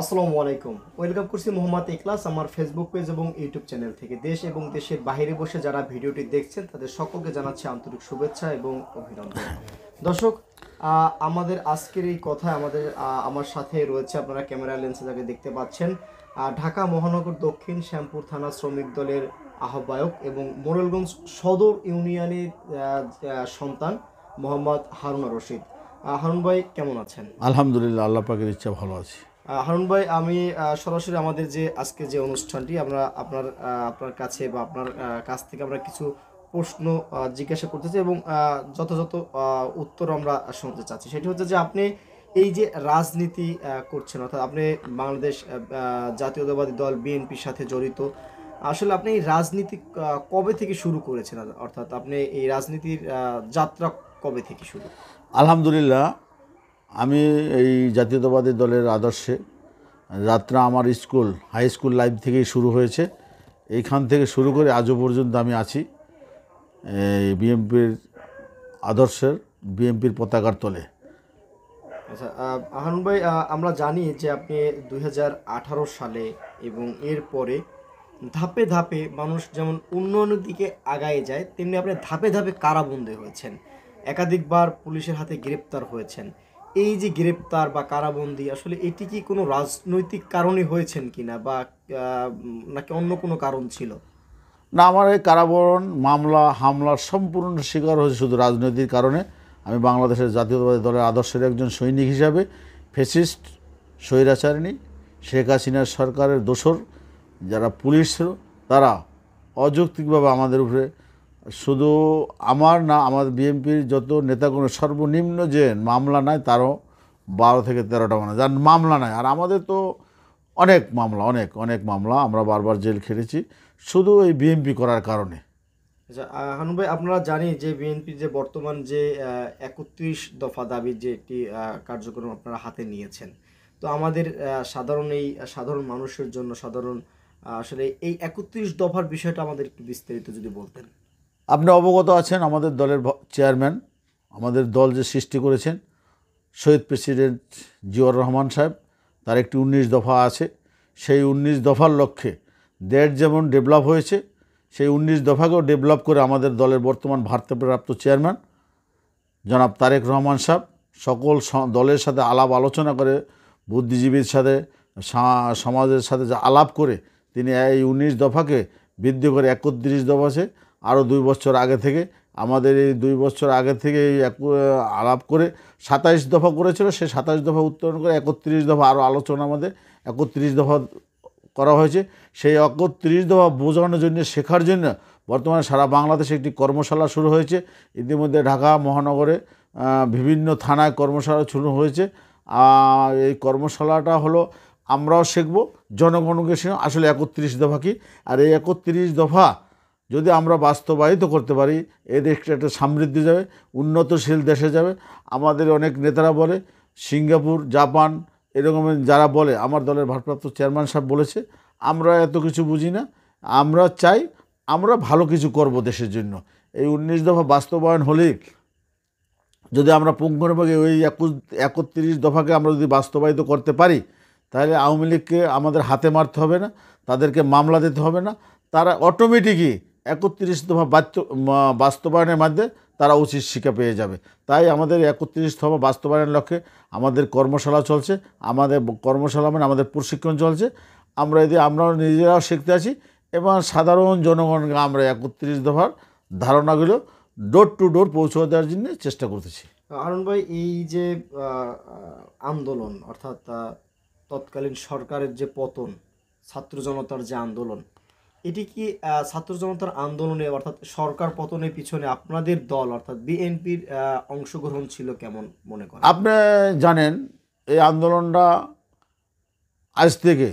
আসসালামু আলাইকুম। ওয়েলকাম করছি মোহাম্মদ ইখলাস আমার ফেসবুক পেজ এবং ইউটিউব চ্যানেল থেকে। দেশ এবং দেশের বাইরে বসে যারা ভিডিওটি দেখছেন তাদের সকলকে জানাচ্ছি আন্তরিক শুভেচ্ছা এবং অভিনন্দন। দর্শক, আমাদের আজকের এই কথায় আমার সাথে রয়েছে, আপনারা ক্যামেরা লেন্সে যাকে দেখতে পাচ্ছেন, ঢাকা মহানগর দক্ষিণ শ্যামপুর থানা শ্রমিক দলের আহ্বায়ক এবং মোরেলগঞ্জ সদর ইউনিয়নের সন্তান মোহাম্মদ হারুন রশিদ। হারুন ভাই কেমন আছেন? আলহামদুলিল্লাহ, আল্লাহ পাকের ইচ্ছা ভালো আছি। হারুন ভাই, আমি সরাসরি আমাদের যে আজকে যে অনুষ্ঠানটি আমরা আপনার কাছে বা আপনার কাছ থেকে আমরা কিছু প্রশ্ন জিজ্ঞাসা করতে চাই এবং যথাযথ উত্তর আমরা শুনতে চাচ্ছি। সেটি হচ্ছে যে আপনি এই যে রাজনীতি করছেন, অর্থাৎ আপনি বাংলাদেশ জাতীয়তাবাদী দল বিএনপির সাথে জড়িত। আসলে আপনি এই রাজনীতি কবে থেকে শুরু করেছেন, অর্থাৎ আপনি এই রাজনীতির যাত্রা কবে থেকে শুরু? আলহামদুলিল্লাহ, আমি এই জাতীয়তাবাদী দলের আদর্শে যাত্রা আমার হাই স্কুল লাইফ থেকেই শুরু হয়েছে। এইখান থেকে শুরু করে আজও পর্যন্ত আমি আছি এই বিএনপির আদর্শের, বিএনপির পতাকার তলে। আচ্ছা, হারুন ভাই, আমরা জানি যে আপনি 2018 সালে এবং এরপরে ধাপে ধাপে মানুষ যেমন উন্নয়নের দিকে আগায় যায়, তেমনি আপনি ধাপে ধাপে কারাবন্দী হয়েছেন, একাধিকবার পুলিশের হাতে গ্রেপ্তার হয়েছেন। এই যে গ্রেপ্তার বা কারাবন্দী, আসলে এটি কি কোনো রাজনৈতিক কারণে হয়েছেন কিনা, বা নাকি অন্য কোনো কারণ ছিল? না, আমার এই কারাবরণ, মামলা, হামলার সম্পূর্ণ শিকার হয়েছে শুধু রাজনৈতিক কারণে। আমি বাংলাদেশের জাতীয়তাবাদী দলের আদর্শের একজন সৈনিক হিসাবে ফ্যাসিস্ট, স্বৈরাচারিণী শেখ হাসিনার সরকারের দোসর যারা পুলিশ ছিল, তারা অযৌক্তিকভাবে আমাদের উপরে, শুধু আমার না, আমাদের বিএনপির যত নেতাগণ, সর্বনিম্ন যে মামলা নাই তারও 12 থেকে 13টা মানে যার মামলা নাই। আর আমাদের তো অনেক মামলা, অনেক অনেক মামলা, আমরা বারবার জেল খেটেছি শুধু এই বিএনপি করার কারণে। আচ্ছা, হানু ভাই, আপনারা জানি যে বিএনপি যে বর্তমান যে 31 দফা দাবির যে একটি কার্যক্রম আপনারা হাতে নিয়েছেন, তো আমাদের সাধারণ মানুষের জন্য আসলে এই 31 দফার বিষয়টা আমাদের একটু বিস্তারিত যদি বলতেন। আপনি অবগত আছেন, আমাদের দলের চেয়ারম্যান, আমাদের দল যে সৃষ্টি করেছেন শহীদ প্রেসিডেন্ট জিয়াউর রহমান সাহেব, তার একটি 19 দফা আছে। সেই 19 দফার লক্ষ্যে দেশ যেমন ডেভেলপ হয়েছে, সেই 19 দফাকেও ডেভেলপ করে আমাদের দলের বর্তমান ভারপ্রাপ্ত চেয়ারম্যান জনাব তারেক রহমান সাহেব সকল দলের সাথে আলাপ আলোচনা করে, বুদ্ধিজীবীর সাথে, সমাজের সাথে যা আলাপ করে তিনি এই 19 দফাকে বৃদ্ধি করে 31 দফা আছে। আরও 2 বছর আগে থেকে, আমাদের এই 2 বছর আগে থেকে এই আলাপ করে 27 দফা করেছিল, সেই 27 দফা উত্তোলন করে 31 দফা আরও আলোচনা আমাদের 31 দফা করা হয়েছে। সেই 31 দফা বোঝানোর জন্য, শেখার জন্য বর্তমানে সারা বাংলাদেশে একটি কর্মশালা শুরু হয়েছে। ইতিমধ্যে ঢাকা মহানগরে বিভিন্ন থানায় কর্মশালা শুরু হয়েছে। এই কর্মশালাটা হলো আমরাও শিখব, জনগণকে শিখব আসলে 31 দফা কী। আর এই 31 দফা যদি আমরা বাস্তবায়িত করতে পারি, এ দেশটা একটা সমৃদ্ধি যাবে, উন্নতশীল দেশে যাবে। আমাদের অনেক নেতারা বলে সিঙ্গাপুর, জাপান এরকমের যারা বলে, আমার দলের ভারপ্রাপ্ত চেয়ারম্যান সাহেব বলেছে, আমরা এত কিছু বুঝি না, আমরা চাই আমরা ভালো কিছু করব দেশের জন্য। এই 19 দফা বাস্তবায়ন হলেই, যদি আমরা পুঙ্খানুপুঙ্খভাবে ওই 31 দফাকে আমরা যদি বাস্তবায়িত করতে পারি, তাহলে আওয়ামী লীগকে আমাদের হাতে মারতে হবে না, তাদেরকে মামলা দিতে হবে না, তারা অটোমেটিকই 31 দফা বাস্তবায়নের মাধ্যমে তারা উচিত শিক্ষা পেয়ে যাবে। তাই আমাদের 31 দফা বাস্তবায়নের লক্ষ্যে আমাদের কর্মশালা চলছে, আমাদের কর্মশালা মানে আমাদের প্রশিক্ষণ চলছে। আমরা নিজেরাও শিখতে আছি এবং সাধারণ জনগণকে আমরা 31 দফার ধারণাগুলো ডোর টু ডোর পৌঁছে দেওয়ার জন্য চেষ্টা করতেছি। আরুণ ভাই, এই যে আন্দোলন, অর্থাৎ তৎকালীন সরকারের যে পতন, ছাত্র জনতার যে আন্দোলন, এটি কি ছাত্র জনতার আন্দোলনে অর্থাৎ সরকার পতনের পিছনে আপনাদের দল অর্থাৎ বিএনপির অংশগ্রহণ ছিল কেমন মনে করেন? আপনি জানেন, এই আন্দোলনটা আজ থেকে,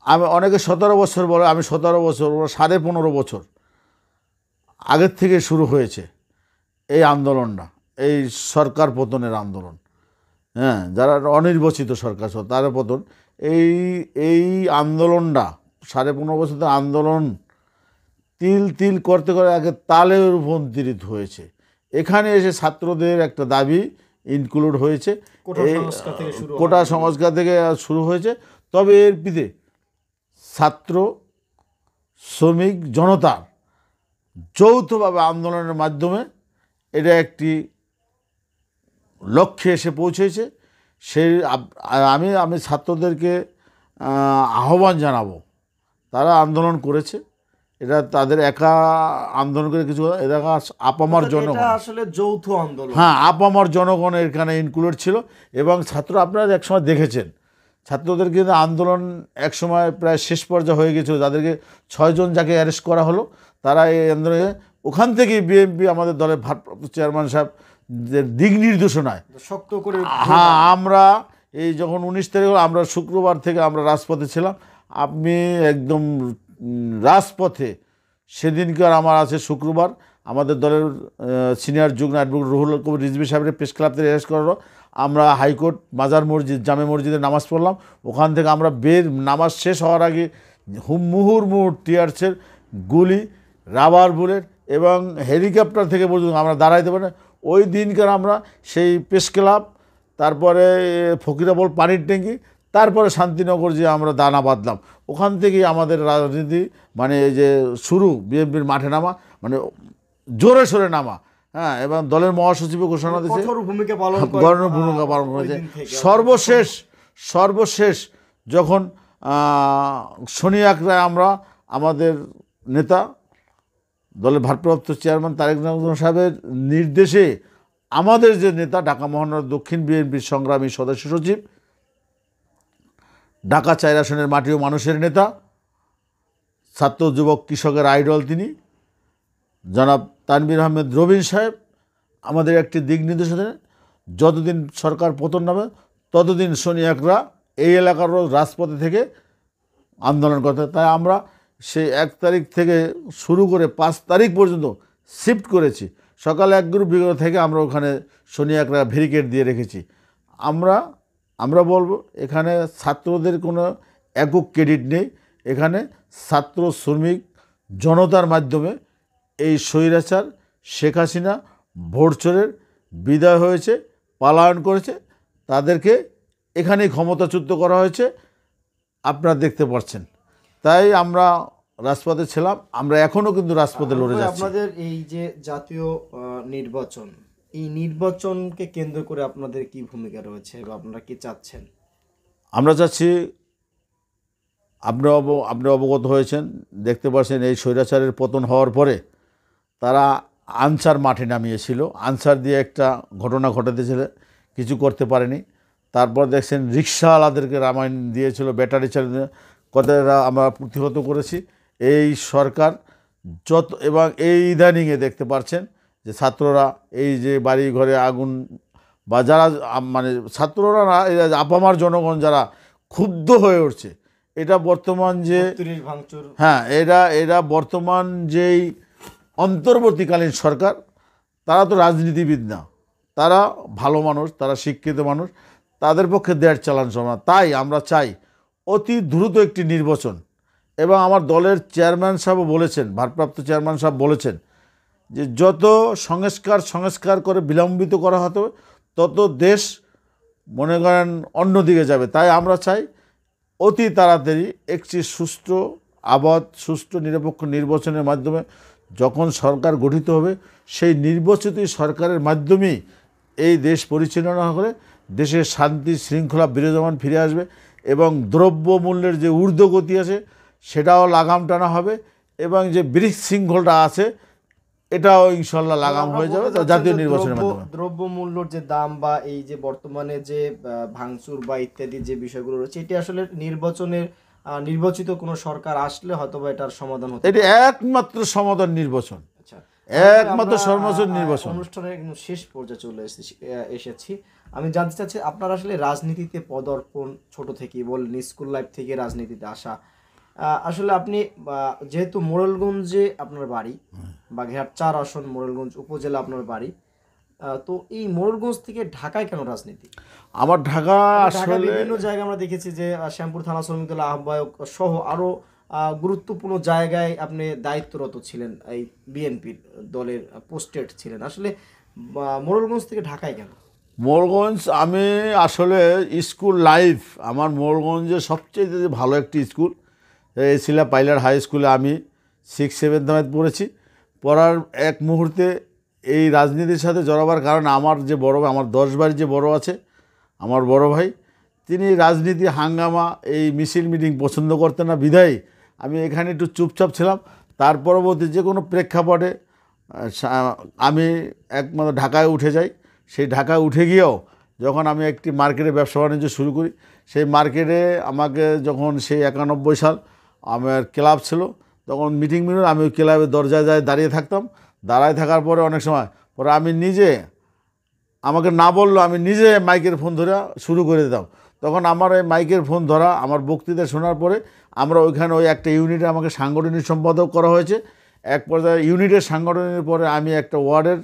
আমি অনেকে 17 বছর বলে, আমি 17 বছর, ওরা 15.5 বছর আগের থেকে শুরু হয়েছে এই আন্দোলনটা, এই সরকার পতনের আন্দোলন। হ্যাঁ, যারা অনির্বাচিত সরকার ছিল তার পতন, এই এই আন্দোলনটা 15.5 বছর আন্দোলন তিল তিল করতে করে আগে তালে রূপান্তরিত হয়েছে। এখানে এসে ছাত্রদের একটা দাবি, ইনক্লুড হয়েছে। কোটা এই সংস্কার থেকে শুরু কোটা সংস্কার থেকে শুরু হয়েছে। তবে এর পিঠে ছাত্র, শ্রমিক, জনতার যৌথভাবে আন্দোলনের মাধ্যমে এটা একটি লক্ষ্যে এসে পৌঁছেছে। সেই আমি ছাত্রদেরকে আহ্বান জানাবো, তারা আন্দোলন করেছে, এটা তাদের একা আন্দোলন করে কিছু, এটা আপামার জনগণ, এটা আসলে যৌথ আন্দোলন। হ্যাঁ, আপামার জনগণ এখানে ইনক্লুড ছিল। এবং ছাত্র, আপনারা একসময় দেখেছেন ছাত্রদের কিন্তু আন্দোলন একসময় প্রায় শেষ পর্যায়ে হয়ে গেছিল, যাদেরকে 6 জন যাকে অ্যারেস্ট করা হলো, তারা এই আন্দোলনে ওখান থেকেই বিএনপি আমাদের দলের ভারপ্রাপ্ত চেয়ারম্যান সাহেব দিক নির্দেশনায় শক্ত করে, হ্যাঁ, আমরা এই যখন 19 তারিখ আমরা শুক্রবার থেকে আমরা রাজপথে ছিলাম। আপনি একদম রাজপথে সেদিনকার আমার আছে শুক্রবার, আমাদের দলের সিনিয়র যুগ্ম অ্যাডভোকেট রুহুল কবির রিজভী সাহেবের প্রেস ক্লাব থেকে অ্যারেস্ট করালো। আমরা হাইকোর্ট, মাজার মসজিদ, জামে মসজিদে নামাজ পড়লাম। ওখান থেকে আমরা নামাজ শেষ হওয়ার আগে মুহুর্মুহু টিয়ারসের গুলি, রাবার বুলেট এবং হেলিকপ্টার থেকে পর্যন্ত আমরা দাঁড়াইতে পারি না। ওই দিনকার আমরা সেই প্রেস ক্লাব, তারপরে ফকিরাবল পানির ট্যাঙ্কি, তারপরে শান্তিনগর যে আমরা দানা বাঁধলাম, ওখান থেকেই আমাদের রাজনীতি মানে এই যে শুরু, বিএনপির মাঠে নামা, মানে জোরে সোরে নামা। হ্যাঁ, এবং দলের মহাসচিব ঘোষণা দিয়েছে, কঠোর ভূমিকা পালন করেছে। সর্বশেষ যখন সোনিয়া রায়, আমরা আমাদের নেতা দলের ভারপ্রাপ্ত চেয়ারম্যান তারেক রহমান সাহেবের নির্দেশে আমাদের যে নেতা, ঢাকা মহানগর দক্ষিণ বিএনপির সংগ্রামী সদস্য সচিব, ঢাকা 4 আসনের মাটি ও মানুষের নেতা, ছাত্র যুবক কৃষকের আইডল তিনি জনাব তানভীর আহমেদ রবিন সাহেব আমাদের একটি দিক নির্দেশনা দেন, যতদিন সরকার পতন নামে ততদিন সোনিয়াকরা এই এলাকার রাজপথে থেকে আন্দোলন করতে। তাই আমরা সেই 1 তারিখ থেকে শুরু করে 5 তারিখ পর্যন্ত শিফট করেছি। সকালে 1 গ্রুপ বিগত থেকে আমরা ওখানে সোনিয়াকরা ব্যারিকেড দিয়ে রেখেছি। আমরা বলবো, এখানে ছাত্রদের কোনো একক ক্রেডিট নেই। এখানে ছাত্র, শ্রমিক, জনতার মাধ্যমে এই স্বৈরাচার শেখ হাসিনা ভোট চোরের বিদায় হয়েছে, পালায়ন করেছে, তাদেরকে এখানেই ক্ষমতাচ্যুত করা হয়েছে, আপনারা দেখতে পাচ্ছেন। তাই আমরা রাজপথে ছিলাম, আমরা এখনও কিন্তু রাজপথে লড়ে যাচ্ছি। আপনাদের এই যে জাতীয় নির্বাচন, এই নির্বাচনকে কেন্দ্র করে আপনাদের কি ভূমিকা রয়েছে বা আপনারা কি চাচ্ছেন? আমরা চাচ্ছি, আপনি অবগত হয়েছেন, দেখতে পাচ্ছেন এই স্বৈরাচারের পতন হওয়ার পরে তারা আনসার মাঠে নামিয়েছিল। আনসার দিয়ে একটা ঘটনা ঘটাতেছিল, কিছু করতে পারেনি। তারপর দেখছেন রিক্সাওয়ালাদেরকে রামায়ণ দিয়েছিল, ব্যাটারি চালিয়ে, কথাটা আমরা প্রতিহত করেছি। এই সরকার এবং এই ইদানিংয়ে দেখতে পাচ্ছেন যে ছাত্ররা এই যে বাড়ি ঘরে আগুন, বা যারা মানে ছাত্ররা না, আপামার জনগণ যারা ক্ষুব্ধ হয়ে উঠছে, এটা বর্তমান যে, হ্যাঁ, এরা বর্তমান যেই অন্তর্বর্তীকালীন সরকার, তারা তো রাজনীতিবিদ না, তারা ভালো মানুষ, তারা শিক্ষিত মানুষ, তাদের পক্ষে দেশ চালানো সম্ভব না। তাই আমরা চাই অতি দ্রুত একটি নির্বাচন। এবং আমার দলের চেয়ারম্যান সাহেবও বলেছেন, ভারপ্রাপ্ত চেয়ারম্যান সাহেব বলেছেন যে যত সংস্কার করে বিলম্বিত করা হতে, তত দেশ মনে করেন অন্যদিকে যাবে। তাই আমরা চাই অতি তাড়াতাড়ি একটি সুষ্ঠু, সুষ্ঠু নিরপেক্ষ নির্বাচনের মাধ্যমে যখন সরকার গঠিত হবে, সেই নির্বাচিত সরকারের মাধ্যমেই এই দেশ পরিচালনা করে দেশের শান্তি শৃঙ্খলা বিরাজমান ফিরে আসবে। এবং দ্রব্যমূল্যের যে ঊর্ধ্বগতি আছে সেটাও লাগাম টানা হবে, এবং যে বিশৃঙ্খলটা আছে এটাও ইনশাল্লাহ লাগাম হয়ে যাবে জাতীয় নির্বাচনের মাধ্যমে। দ্রব্যমূল্যর যে দাম বা এই যে বর্তমানে যে ভাঙচুর বা ইত্যাদি যে বিষয়গুলো রয়েছে, এটি আসলে নির্বাচিত কোনো সরকার আসলে হয়তো বা এটার সমাধান হতে, এটি একমাত্র সমাধান নির্বাচন। আচ্ছা, একমাত্র সর্বোচ্চ নির্বাচন। অনুষ্ঠানের শেষ পর্যায়ে চলে এসেছি। আমি জানতে চাচ্ছি, আপনার আসলে রাজনীতিতে পদার্পণ ছোট থেকেই বলেন, স্কুল লাইফ থেকে রাজনীতিতে আসা, আসলে আপনি যেহেতু মোড়েলগঞ্জে আপনার বাড়ি, বাগেরহাট 4 আসন মোড়েলগঞ্জ উপজেলা আপনার বাড়ি, তো এই মোড়েলগঞ্জ থেকে ঢাকায় কেন রাজনীতি? আমার ঢাকা আসলে বিভিন্ন জায়গায় আমরা দেখেছি যে শ্যামপুর থানা শ্রমিক দল আহ্বায়ক সহ আরো গুরুত্বপূর্ণ জায়গায় আপনি দায়িত্বরত ছিলেন, এই বিএনপির দলের পোস্টেড ছিলেন। আসলে মোড়েলগঞ্জ থেকে ঢাকায় কেন? মোড়গঞ্জ আমি আসলে স্কুল লাইফ আমার মোড়গঞ্জে সবচেয়ে ভালো একটি স্কুল এই শিলা পাইলার হাই স্কুলে আমি 6-7 পড়েছি। পড়ার এক মুহূর্তে এই রাজনীতির সাথে জড়াবার কারণে আমার যে বড় ভাই, আমার 10 বাড়ি যে বড় আছে, আমার বড় ভাই, তিনি রাজনীতি হাঙ্গামা এই মিছিল মিটিং পছন্দ করতেন না, বিধায় আমি এখানে একটু চুপচাপ ছিলাম। তার পরবর্তী যে কোনো প্রেক্ষাপটে আমি একমাত্র ঢাকায় উঠে যাই। সেই ঢাকায় উঠে গিয়েও যখন আমি একটি মার্কেটে ব্যবসা বাণিজ্য শুরু করি, সেই মার্কেটে আমাকে যখন সেই 91 সাল আমার ক্লাব ছিল, তখন মিটিং আমি ওই ক্লাবের দরজায় দাঁড়িয়ে থাকতাম। দাঁড়ায় থাকার পরে অনেক সময় পরে আমি নিজে, আমাকে না বললেও আমি নিজে মাইকের ফোন ধরে শুরু করে দিতাম। তখন আমার এই মাইকের ফোন ধরা, আমার বক্তৃতা শোনার পরে আমরা ওইখানে ওই একটা ইউনিটে আমাকে সাংগঠনিক সম্পাদক করা হয়েছে। এক পর্যায়ে ইউনিটের সাংগঠনের পরে আমি একটা ওয়ার্ডের,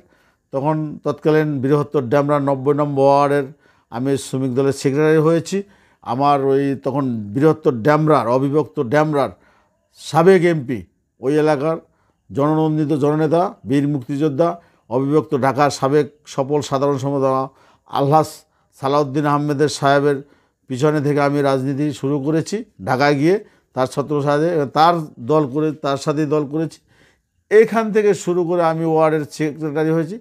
তখন তৎকালীন বৃহত্তর ড্যামরা 90 নম্বর ওয়ার্ডের আমি শ্রমিক দলের সেক্রেটারি হয়েছি। আমার ওই তখন বৃহত্তর ড্যামরার, অবিভক্ত ড্যামরার সাবেক এমপি, ওই এলাকার জননন্দিত জননেতা, বীর মুক্তিযোদ্ধা, অবিভক্ত ঢাকার সাবেক সফল সাধারণ সম্পাদক আলহাজ সালাউদ্দিন আহমেদের সাহেবের পিছনে থেকে আমি রাজনীতি শুরু করেছি। ঢাকায় গিয়ে তার ছত্র সাথে তার সাথেই দল করেছি। এইখান থেকে শুরু করে আমি ওয়ার্ডের সেক্রেটারি হয়েছি,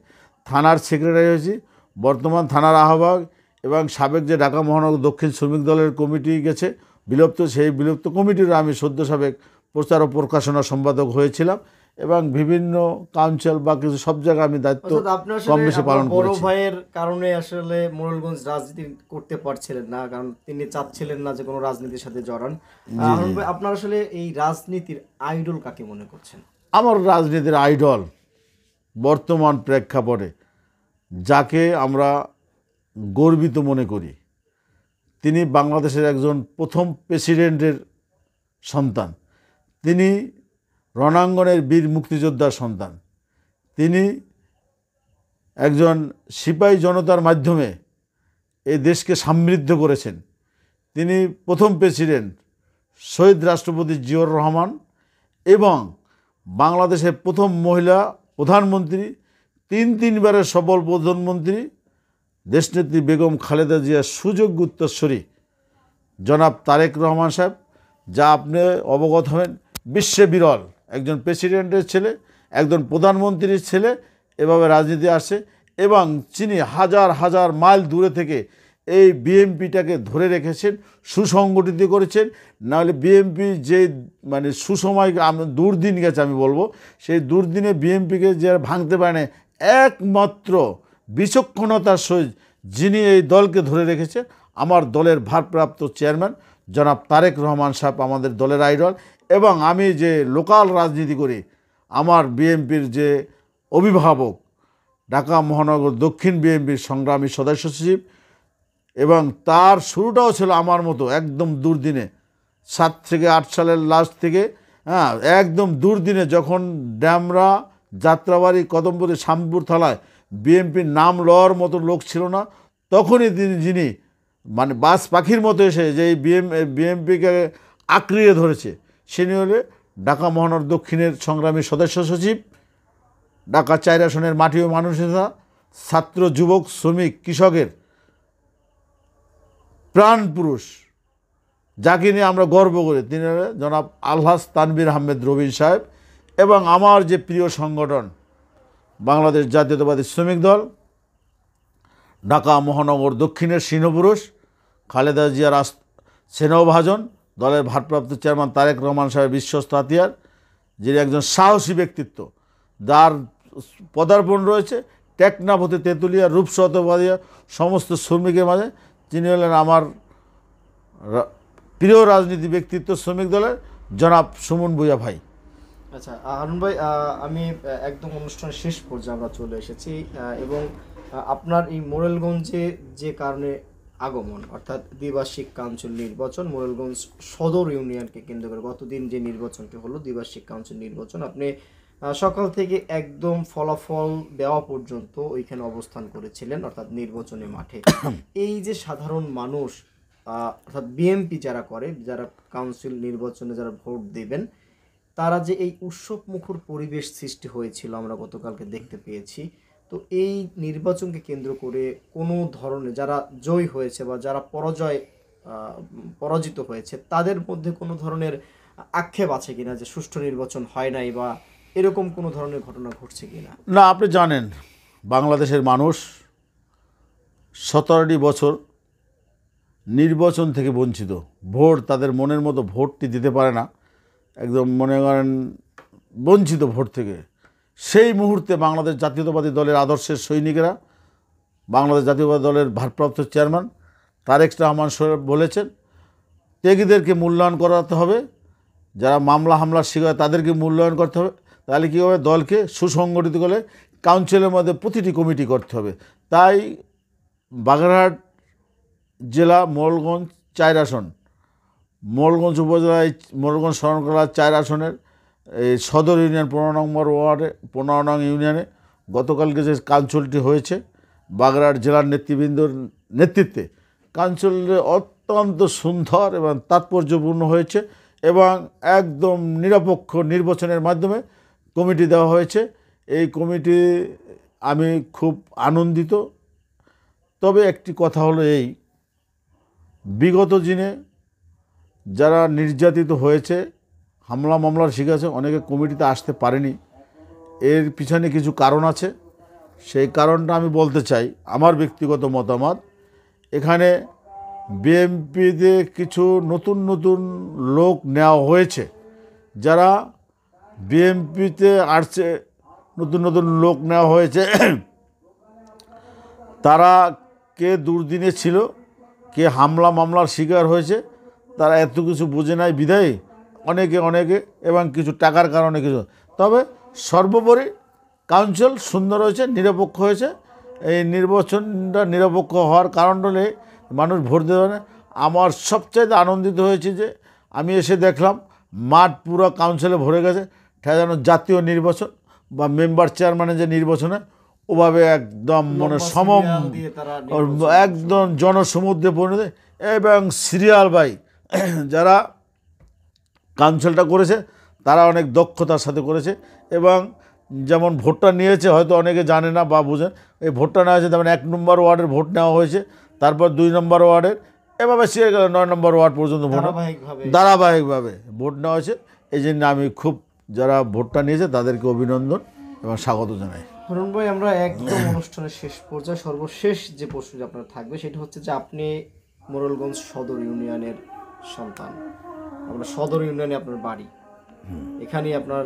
থানার সেক্রেটারি হয়েছি, বর্তমান থানার আহ্বায়ক, এবং সাবেক যে ঢাকা মহানগর দক্ষিণ শ্রমিক দলের কমিটি গেছে বিলুপ্ত, সেই বিলুপ্ত কমিটির আমি সদ্য সাবেক প্রচার ও প্রকাশনা সম্পাদক হয়েছিলাম। এবং বিভিন্ন কাউন্সিল বা কিছু সব জায়গায় আমি দায়িত্ব কম বেশি পালন বড় করেছি। ভাইয়ের কারণে আসলে মোড়েলগঞ্জ রাজনীতি করতে পারছিলেন না, কারণ তিনি চাচ্ছিলেন না যে কোনো রাজনীতির সাথে জড়ান। হারুন ভাই, আপনার আসলে এই রাজনীতির আইডল কাকে মনে করছেন? আমার রাজনীতির আইডল বর্তমান প্রেক্ষাপটে যাকে আমরা গর্বিত মনে করি, তিনি বাংলাদেশের একজন প্রথম প্রেসিডেন্টের সন্তান, তিনি রণাঙ্গনের বীর মুক্তিযোদ্ধার সন্তান, তিনি একজন সিপাহী জনতার মাধ্যমে এই দেশকে সমৃদ্ধ করেছেন। তিনি প্রথম প্রেসিডেন্ট শহীদ রাষ্ট্রপতি জিয়াউর রহমান এবং বাংলাদেশের প্রথম মহিলা প্রধানমন্ত্রী, তিনবারের সফল প্রধানমন্ত্রী দেশনেত্রী বেগম খালেদা জিয়ার সুযোগ্য উত্তরসূরি জনাব তারেক রহমান সাহেব, যা আপনি অবগত হবেন বিশ্বে বিরল। একজন প্রেসিডেন্টের ছেলে, একজন প্রধানমন্ত্রীর ছেলে এভাবে রাজনীতি আসে, এবং তিনি হাজার হাজার মাইল দূরে থেকে এই বিএমপিটাকে ধরে রেখেছেন, সুসংগঠিত করেছেন। নাহলে বিএমপি যে মানে সুসময় দুর্দিন গেছে আমি বলবো, সেই দুর্দিনে বিএমপিকে যে ভাঙতে পারে না, একমাত্র বিচক্ষণতার সহিত যিনি এই দলকে ধরে রেখেছে, আমার দলের ভারপ্রাপ্ত চেয়ারম্যান জনাব তারেক রহমান সাহেব আমাদের দলের আইডল। এবং আমি যে লোকাল রাজনীতি করি, আমার বিএমপির যে অভিভাবক, ঢাকা মহানগর দক্ষিণ বিএমপির সংগ্রামী সদস্য সচিব, এবং তার শুরুটাও ছিল আমার মতো একদম দুর্দিনে, 7 থেকে 8 সালের লাস্ট থেকে, একদম দুর্দিনে, যখন ড্যামরা, যাত্রাবাড়ি, কদমপুরি, শামপুর থালায় বিএমপির নাম লওয়ার মতো লোক ছিল না, তখনই যিনি মানে বাস পাখির মতো এসে যে বিএমপিকে আঁকড়িয়ে ধরেছে, তিনি হলে ঢাকা মহানগর দক্ষিণের সংগ্রামী সদস্য সচিব, ঢাকা 4 আসনের মাটি ও মানুষ নেতা, ছাত্র, যুবক, শ্রমিক, কৃষকের প্রাণ পুরুষ, যাকে নিয়ে আমরা গর্ব করি, তিনি হলেন জনাব আলহাজ তানভীর আহমেদ রবিন সাহেব। এবং আমার যে প্রিয় সংগঠন বাংলাদেশ জাতীয়তাবাদী শ্রমিক দল, ঢাকা মহানগর দক্ষিণের সিংহপুরুষ, খালেদা জিয়ার স্নেহভাজন, দলের ভারপ্রাপ্ত চেয়ারম্যান তারেক রহমান সাহেব বিশ্বস্ত হাতিয়ার, যিনি একজন সাহসী ব্যক্তিত্ব, যার পদার্পণ রয়েছে টেকনাফ হতে তেঁতুলিয়া, রূপসতবাদিয়া সমস্ত শ্রমিকের মাঝে। তিনি হলেন আমার প্রিয় রাজনীতি ব্যক্তিত্ব শ্রমিক দলের জনাব সুমন ভূঁইয়া ভাই। আচ্ছা হারুন ভাই, আমি একদম অনুষ্ঠানের শেষ পর্যায়ে আমরা চলে এসেছি, এবং আপনার এই মোড়েলগঞ্জে যে কারণে আগমন, অর্থাৎ দ্বিবার্ষিক কাউন্সিল নির্বাচন, মোড়েলগঞ্জ সদর ইউনিয়নকে কেন্দ্র করে গতদিন যে নির্বাচনটি হলো দ্বিবার্ষিক কাউন্সিল নির্বাচন, আপনি সকাল থেকে একদম ফলাফল দেওয়া পর্যন্ত ওইখানে অবস্থান করেছিলেন, অর্থাৎ নির্বাচনী মাঠে। এই যে সাধারণ মানুষ, অর্থাৎ বিএমপি যারা করে, যারা কাউন্সিল নির্বাচনে যারা ভোট দেবেন, তারা যে এই উৎসব মুখর পরিবেশ সৃষ্টি হয়েছিল আমরা গতকালকে দেখতে পেয়েছি, তো এই নির্বাচনকে কেন্দ্র করে কোনো ধরনের যারা জয়ী হয়েছে বা যারা পরাজিত হয়েছে তাদের মধ্যে কোনো ধরনের আক্ষেপ আছে কিনা যে সুষ্ঠু নির্বাচন হয় নাই বা এরকম কোনো ধরনের ঘটনা ঘটছে কিনা? না, আপনি জানেন বাংলাদেশের মানুষ 17টি বছর নির্বাচন থেকে বঞ্চিত। ভোট তাদের মনের মতো ভোটটি দিতে পারে না, একদম মনে করেন বঞ্চিত ভোট থেকে। সেই মুহূর্তে বাংলাদেশ জাতীয়তাবাদী দলের আদর্শের সৈনিকেরা, বাংলাদেশ জাতীয়তাবাদী দলের ভারপ্রাপ্ত চেয়ারম্যান তারেক রহমান সাহেব বলেছেন ত্যাগীদেরকে মূল্যায়ন করাতে হবে, যারা মামলা হামলার শিকার তাদেরকে মূল্যায়ন করতে হবে। তাহলে কী হবে, দলকে সুসংগঠিত করে কাউন্সিলের মধ্যে প্রতিটি কমিটি করতে হবে। তাই বাগেরহাট জেলা মোড়লগঞ্জ 4 আসন, মোড়লগঞ্জ উপজেলায় মোড়লগঞ্জ শরণখোলা 4 আসনের এই সদর ইউনিয়ন 15 নম্বর ওয়ার্ডে 15 নং ইউনিয়নে গতকালকে যে কাউন্সিলটি হয়েছে বাগেরহাট জেলার নেতৃবৃন্দর নেতৃত্বে, কাউন্সিলটি অত্যন্ত সুন্দর এবং তাৎপর্যপূর্ণ হয়েছে এবং একদম নিরপেক্ষ নির্বাচনের মাধ্যমে কমিটি দেওয়া হয়েছে। এই কমিটি আমি খুব আনন্দিত। তবে একটি কথা হলো এই, বিগত দিনে যারা নির্যাতিত হয়েছে, হামলা মামলার শিকার আছে, অনেকে কমিটিতে আসতে পারেনি। এর পিছনে কিছু কারণ আছে, সেই কারণটা আমি বলতে চাই। আমার ব্যক্তিগত মতামত, এখানে বিএনপিতে কিছু নতুন নতুন লোক নেওয়া হয়েছে, যারা বিএনপিতে আসছে, নতুন নতুন লোক নেওয়া হয়েছে। তারা কে দুর্দিনে ছিল, কে হামলা মামলার শিকার হয়েছে, তারা এত কিছু বুঝে নাই বিধায় অনেকে এবং কিছু টাকার কারণে কিছু। তবে সর্বোপরি কাউন্সিল সুন্দর হয়েছে, নিরপেক্ষ হয়েছে। এই নির্বাচনটা নিরপেক্ষ হওয়ার কারণ হলে মানুষ ভোট দেবে না। আমার সবচাইতে আনন্দিত হয়েছে যে আমি এসে দেখলাম মাঠ পুরো কাউন্সিলে ভরে গেছে, যেন জাতীয় নির্বাচন বা মেম্বার চেয়ারম্যানের যে নির্বাচনে ওভাবে একদম মানে সমম একদম জনসমুদ্রে পরিণত এবং সিরিয়াল বাই যারা কাউন্সিলটা করেছে তারা অনেক দক্ষতার সাথে করেছে। এবং যেমন ভোটটা নিয়েছে, হয়তো অনেকে জানে না বা বুঝেন, এই ভোটটা নেওয়া হয়েছে যেমন 1 নম্বর ওয়ার্ডের ভোট নেওয়া হয়েছে, তারপর 2 নম্বর ওয়ার্ডের, এভাবে 9 নম্বর ওয়ার্ড পর্যন্ত ভোট ধারাবাহিকভাবে ভোট নেওয়া হয়েছে। এই জন্য আমি খুব যারা ভোটটা নিয়েছে তাদেরকে অভিনন্দন এবং স্বাগত জানাই। হারুন ভাই, আমরা একদম অনুষ্ঠানের শেষ পর্যায়ে সর্বশেষ যে প্রশ্নটি আপনার থাকবে সেটা হচ্ছে যে আপনি মোড়লগঞ্জ সদর ইউনিয়নের সন্তান, আপনার সদর ইউনিয়নে আপনার বাড়ি, এখানেই আপনার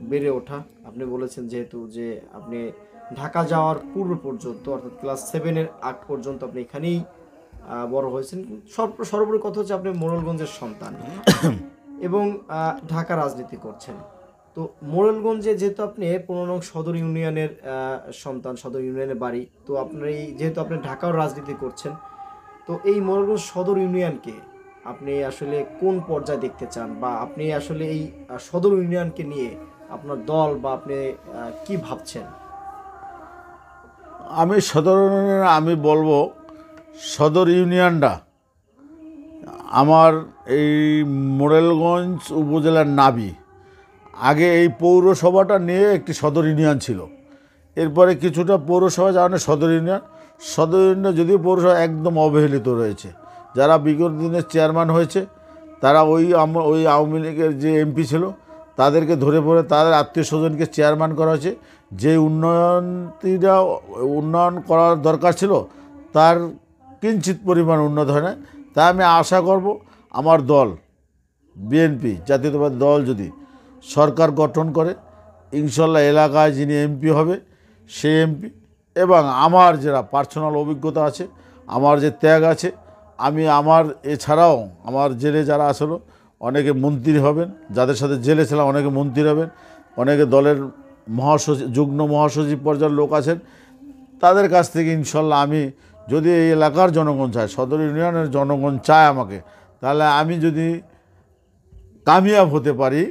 বেড়ে ওঠা। আপনি বলেছেন যেহেতু যে আপনি ঢাকা যাওয়ার পূর্ব পর্যন্ত অর্থাৎ ক্লাস 7-এর আগ পর্যন্ত আপনি এখানেই বড় হয়েছেন। সর্বোপরি কথা হচ্ছে আপনি মোড়লগঞ্জের সন্তান এবং ঢাকা রাজনীতি করছেন। তো মোড়লগঞ্জে যেহেতু আপনি 15 নং সদর ইউনিয়নের সন্তান, সদর ইউনিয়নের বাড়ি, তো আপনার এই যেহেতু আপনি ঢাকার রাজনীতি করছেন, তো এই মোড়লগঞ্জ সদর ইউনিয়নকে আপনি আসলে কোন পর্যায়ে দেখতে চান, বা আপনি আসলে এই সদর ইউনিয়নকে নিয়ে আপনার দল বা আপনি কি ভাবছেন? আমি বলবো সদর ইউনিয়নটা আমার এই মোড়েলগঞ্জ উপজেলার নাভি। আগে এই পৌরসভাটা নিয়ে একটি সদর ইউনিয়ন ছিল, এরপরে কিছুটা পৌরসভা যাওয়ার সদর ইউনিয়ন যদিও পৌরসভা একদম অবহেলিত রয়েছে। যারা বিগত দিনের চেয়ারম্যান হয়েছে তারা ওই আওয়ামী লীগের যে এমপি ছিল তাদেরকে ধরে পড়ে তাদের আত্মীয় স্বজনকে চেয়ারম্যান করা হয়েছে। যে উন্নয়ন করার দরকার ছিল তার কিঞ্চিত পরিমাণ উন্নত হয় না। তাই আমি আশা করব আমার দল বিএনপি জাতীয়তাবাদী দল যদি সরকার গঠন করে, ইনশাল্লাহ এলাকায় যিনি এমপি হবে সেই এমপি, এবং আমার যারা পার্সোনাল অভিজ্ঞতা আছে, আমার যে ত্যাগ আছে, আমার এছাড়াও আমার জেলে যারা আসলো অনেকে মন্ত্রী হবেন, যাদের সাথে জেলে ছিলাম অনেকে মন্ত্রী হবেন, অনেকে দলের যুগ্ম মহাসচিব পর্যায়ের লোক আছেন। তাদের কাছ থেকে ইনশাল্লাহ আমি যদি এই এলাকার জনগণ চায়, সদর ইউনিয়নের জনগণ চায় আমাকে, তাহলে আমি যদি কামিয়াব হতে পারি,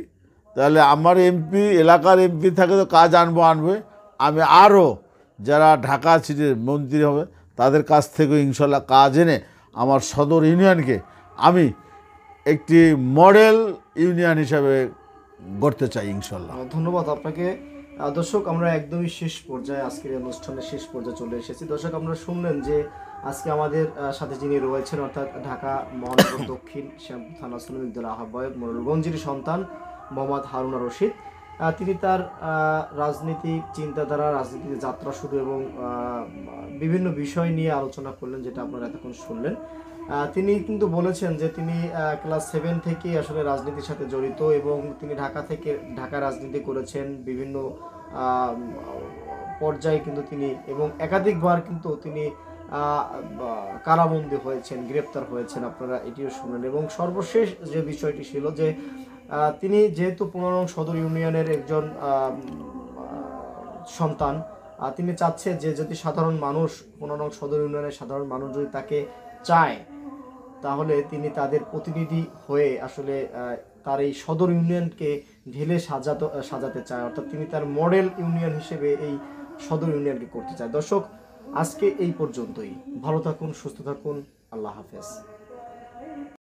তাহলে আমার এমপি এলাকার এমপি থাকে তো কাজ আনবে। আমি আরও যারা ঢাকা সিটির মন্ত্রী হবে তাদের কাছ থেকে ইনশাল্লাহ কাজ এনে আমার সদর ইউনিয়নকে আমি একটি মডেল ইউনিয়ন হিসাবে গড়তে চাই ইনশাল্লাহ। ধন্যবাদ আপনাকে। দর্শক, আমরা একদমই শেষ পর্যায়ে, আজকের এই অনুষ্ঠানের শেষ পর্যায়ে চলে এসেছি। দর্শক, আমরা শুনলেন যে আজকে আমাদের সাথে যিনি রয়েছেন, অর্থাৎ ঢাকা মহানগর দক্ষিণ শ্যামপুর থানা শ্রমিক দলের আহ্বায়ক মোড়লগঞ্জের সন্তান মোহাম্মদ হারুনা রশিদ। তিনি তার রাজনৈতিক চিন্তাধারা, রাজনীতির যাত্রা শুরু এবং বিভিন্ন বিষয় নিয়ে আলোচনা করলেন, যেটা আপনারা এতক্ষণ শুনলেন। তিনি কিন্তু বলেছেন যে তিনি ক্লাস 7 থেকে আসলে রাজনীতির সাথে জড়িত এবং তিনি ঢাকা রাজনীতি করেছেন বিভিন্ন পর্যায়ে, কিন্তু তিনি এবং একাধিকবার কিন্তু তিনি কারাবন্দী হয়েছেন, গ্রেপ্তার হয়েছেন, আপনারা এটিও শুনলেন। এবং সর্বশেষ যে বিষয়টি ছিল যে তিনি যেহেতু 15 নং সদর ইউনিয়নের একজন সন্তান, তিনি চাচ্ছে যে যদি সাধারণ মানুষ, 15 নং সদর ইউনিয়নের সাধারণ মানুষ যদি তাকে চায়, তাহলে তিনি তাদের প্রতিনিধি হয়ে আসলে তার এই সদর ইউনিয়নকে ঢেলে সাজাতে চায়, অর্থাৎ তিনি তার মডেল ইউনিয়ন হিসেবে এই সদর ইউনিয়নকে করতে চায়। দর্শক, আজকে এই পর্যন্তই। ভালো থাকুন, সুস্থ থাকুন, আল্লাহ হাফেজ।